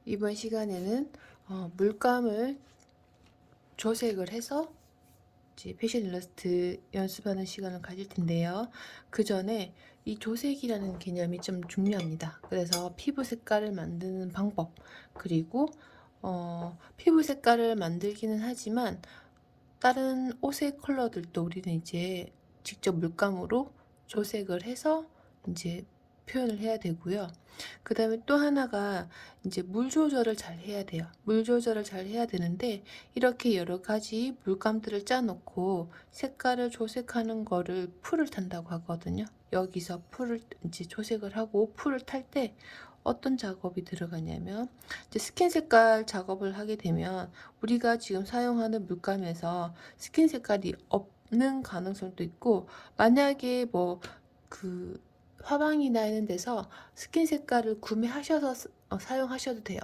이번 시간에는 물감을 조색을 해서 이제 패션 일러스트 연습하는 시간을 가질 텐데요. 그 전에 이 조색이라는 개념이 좀 중요합니다. 그래서 피부 색깔을 만드는 방법, 그리고 피부 색깔을 만들기는 하지만 다른 옷의 컬러들도 우리는 이제 직접 물감으로 조색을 해서 이제 표현을 해야 되고요. 그 다음에 또 하나가 이제 물 조절을 잘 해야 돼요. 물 조절을 잘 해야 되는데, 이렇게 여러 가지 물감들을 짜놓고 색깔을 조색하는 거를 풀을 탄다고 하거든요. 여기서 풀을 이제 조색을 하고 풀을 탈 때 어떤 작업이 들어가냐면, 이제 스킨 색깔 작업을 하게 되면 우리가 지금 사용하는 물감에서 스킨 색깔이 없는 가능성도 있고, 만약에 뭐 그 화방이나 이런 데서 스킨 색깔을 구매하셔서 사용하셔도 돼요.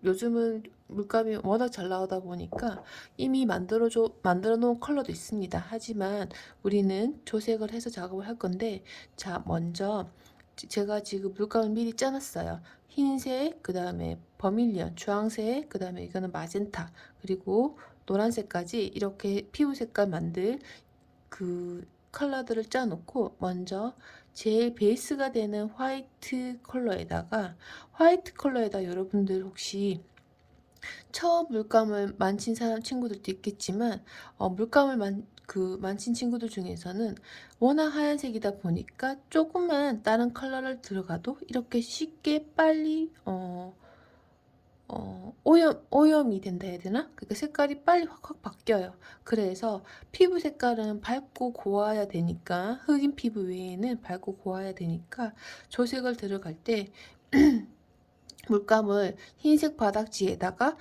요즘은 물감이 워낙 잘 나오다 보니까 이미 만들어 놓은 컬러도 있습니다. 하지만 우리는 조색을 해서 작업을 할 건데, 자, 먼저 제가 지금 물감을 미리 짜놨어요. 흰색, 그 다음에 버밀리언, 주황색, 그 다음에 이거는 마젠타, 그리고 노란색까지 이렇게 피부 색깔 만들 그 컬러들을 짜놓고, 먼저 제일 베이스가 되는 화이트 컬러에다 여러분들 혹시 처음 물감을 만진 사람 친구들도 있겠지만, 물감을 만진 친구들 중에서는 워낙 하얀색이다 보니까 조금만 다른 컬러를 들어가도 이렇게 쉽게 빨리 오염이 된다 해야 되나? 그러니까 색깔이 빨리 확확 바뀌어요. 그래서 피부 색깔은 밝고 고와야 되니까, 흑인 피부 외에는 밝고 고와야 되니까 조색을 들어갈 때 물감을 흰색 바닥지에다가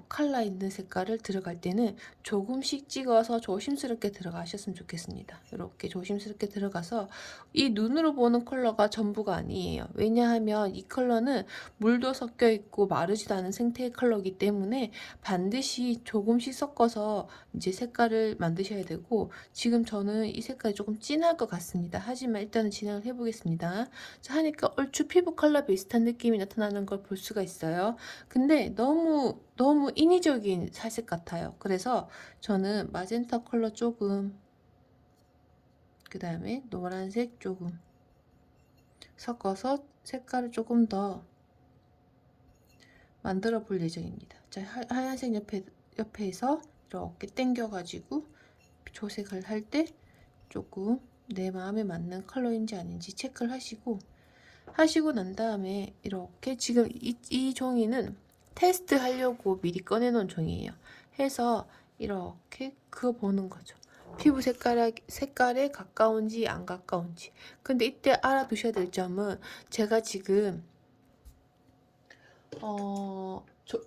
칼라 있는 색깔을 들어갈 때는 조금씩 찍어서 조심스럽게 들어가셨으면 좋겠습니다. 이렇게 조심스럽게 들어가서, 이 눈으로 보는 컬러가 전부가 아니에요. 왜냐하면 이 컬러는 물도 섞여 있고 마르지도 않은 생태의 컬러이기 때문에 반드시 조금씩 섞어서 이제 색깔을 만드셔야 되고, 지금 저는 이 색깔이 조금 진할 것 같습니다. 하지만 일단은 진행을 해보겠습니다. 자, 하니까 얼추 피부 컬러 비슷한 느낌이 나타나는 걸 볼 수가 있어요. 근데 너무 인위적인 살색 같아요. 그래서 저는 마젠타 컬러 조금, 그 다음에 노란색 조금 섞어서 색깔을 조금 더 만들어 볼 예정입니다. 자, 하얀색 옆에서 이렇게 당겨 가지고 조색을 할 때 조금 내 마음에 맞는 컬러인지 아닌지 체크를 하시고 난 다음에, 이렇게 지금 이 종이는 테스트 하려고 미리 꺼내 놓은 종이에요. 해서 이렇게 그거 보는 거죠. 피부 색깔에 가까운지 안 가까운지. 근데 이때 알아두셔야 될 점은, 제가 지금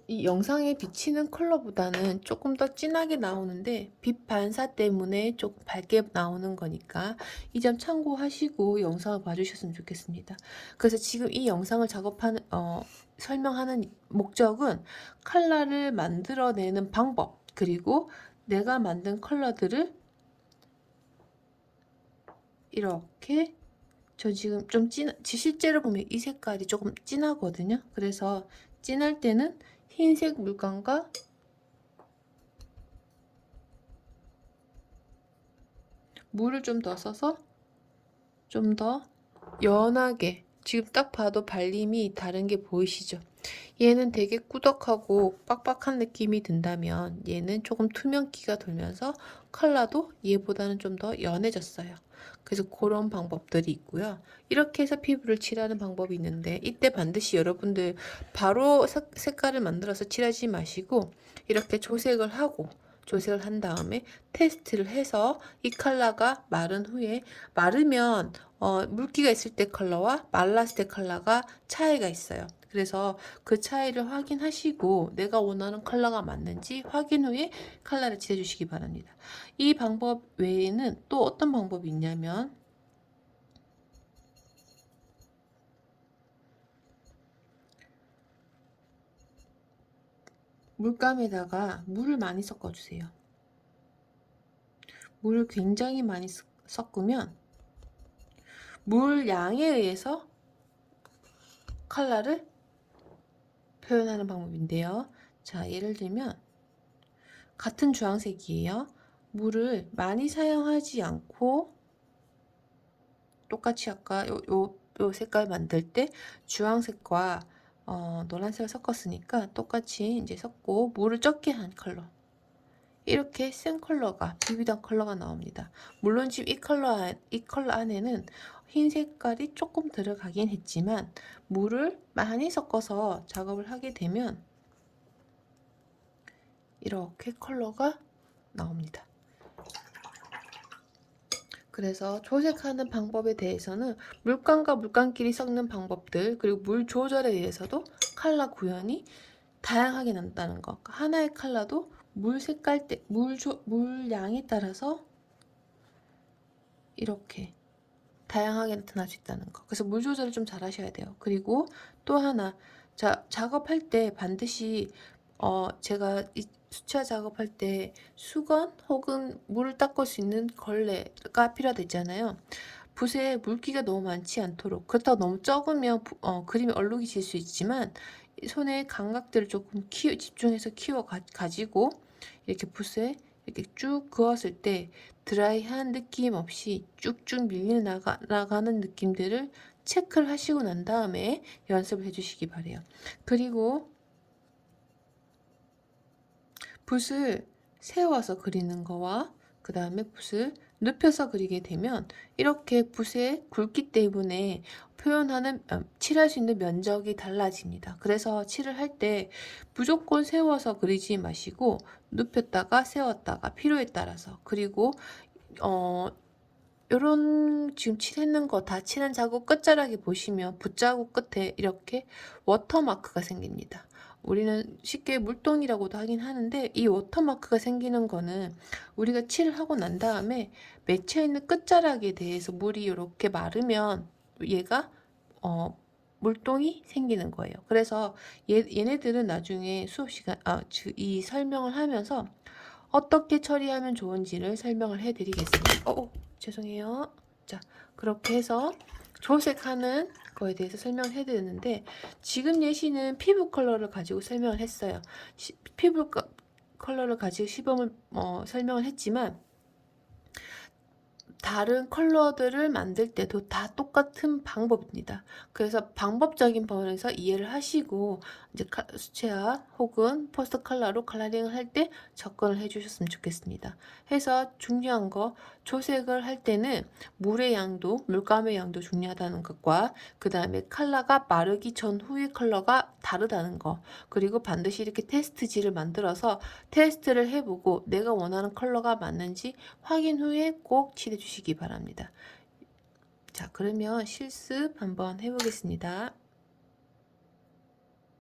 이 영상에 비치는 컬러보다는 조금 더 진하게 나오는데, 빛 반사 때문에 조금 밝게 나오는 거니까 이 점 참고하시고 영상을 봐주셨으면 좋겠습니다. 그래서 지금 이 영상을 설명하는 목적은 컬러를 만들어내는 방법, 그리고 내가 만든 컬러들을 이렇게, 저 지금 좀 실제로 보면 이 색깔이 조금 진하거든요. 그래서 진할 때는 흰색 물감과 물을 좀 더 써서 좀 더 연하게, 지금 딱 봐도 발림이 다른 게 보이시죠? 얘는 되게 꾸덕하고 빡빡한 느낌이 든다면, 얘는 조금 투명기가 돌면서 컬러도 얘보다는 좀 더 연해졌어요. 그래서 그런 방법들이 있고요. 이렇게 해서 피부를 칠하는 방법이 있는데, 이때 반드시 여러분들 바로 색깔을 만들어서 칠하지 마시고, 이렇게 조색을 한 다음에 테스트를 해서, 이 컬러가 마르면 물기가 있을 때 컬러와 말랐을 때 컬러가 차이가 있어요. 그래서 그 차이를 확인하시고 내가 원하는 컬러가 맞는지 확인 후에 컬러를 칠해주시기 바랍니다. 이 방법 외에는 또 어떤 방법이 있냐면, 물감에다가 물을 많이 섞어주세요. 물을 굉장히 많이 섞으면 물 양에 의해서 컬러를 표현하는 방법인데요. 자, 예를 들면 같은 주황색이에요. 물을 많이 사용하지 않고 똑같이 아까 요 색깔 만들 때 주황색과 노란색을 섞었으니까 똑같이 이제 섞고 물을 적게 한 컬러, 이렇게 센 컬러가 비비드 컬러가 나옵니다. 물론 지금 이 컬러 안에는 흰 색깔이 조금 들어가긴 했지만 물을 많이 섞어서 작업을 하게 되면 이렇게 컬러가 나옵니다. 그래서 조색하는 방법에 대해서는 물감과 물감끼리 섞는 방법들, 그리고 물 조절에 의해서도 컬러 구현이 다양하게 난다는 거. 하나의 컬러도 물 색깔, 물 양에 따라서 이렇게 다양하게 나타날 수 있다는 거. 그래서 물 조절을 좀 잘 하셔야 돼요. 그리고 또 하나, 작업할 때 반드시 제가 이 수채화 작업할 때 수건 혹은 물을 닦을 수 있는 걸레가 필요하잖아요. 붓에 물기가 너무 많지 않도록, 그렇다고 너무 적으면 그림이 얼룩이 질 수 있지만 손의 감각들을 조금 집중해서 가지고 이렇게 붓에 이렇게 쭉 그었을 때 드라이한 느낌 없이 쭉쭉 나가는 느낌들을 체크를 하시고 난 다음에 연습을 해주시기 바래요. 그리고 붓을 세워서 그리는 거와 그 다음에 붓을 눕혀서 그리게 되면 이렇게 붓의 굵기 때문에 칠할 수 있는 면적이 달라집니다. 그래서 칠을 할 때 무조건 세워서 그리지 마시고 눕혔다가 세웠다가 필요에 따라서, 그리고 요런 지금 칠했는 거 다 칠한 자국 끝자락에 보시면 붓자국 끝에 이렇게 워터마크가 생깁니다. 우리는 쉽게 물동이라고도 하긴 하는데 이 워터마크가 생기는 거는 우리가 칠을 하고 난 다음에 맺혀 있는 끝자락에 대해서 물이 이렇게 마르면 얘가 물동이 생기는 거예요. 그래서 얘네들은 나중에 수업 시간 이 설명을 하면서 어떻게 처리하면 좋은지를 설명을 해 드리겠습니다. 죄송해요. 자, 그렇게 해서 조색하는 거에 대해서 설명을 해드렸는데 지금 예시는 피부 컬러를 가지고 설명을 했어요. 피부 컬러를 가지고 시범을 설명을 했지만 다른 컬러들을 만들 때도 다 똑같은 방법입니다. 그래서 방법적인 부분에서 이해를 하시고 이제 수채화 혹은 포스터 컬러로 컬러링을 할 때 접근을 해주셨으면 좋겠습니다. 해서 중요한 거, 조색을 할 때는 물의 양도, 물감의 양도 중요하다는 것과 그 다음에 컬러가 마르기 전후의 컬러가 다르다는 거, 그리고 반드시 이렇게 테스트지를 만들어서 테스트를 해보고 내가 원하는 컬러가 맞는지 확인 후에 꼭 칠해 주시기 바랍니다. 자, 그러면 실습 한번 해보겠습니다.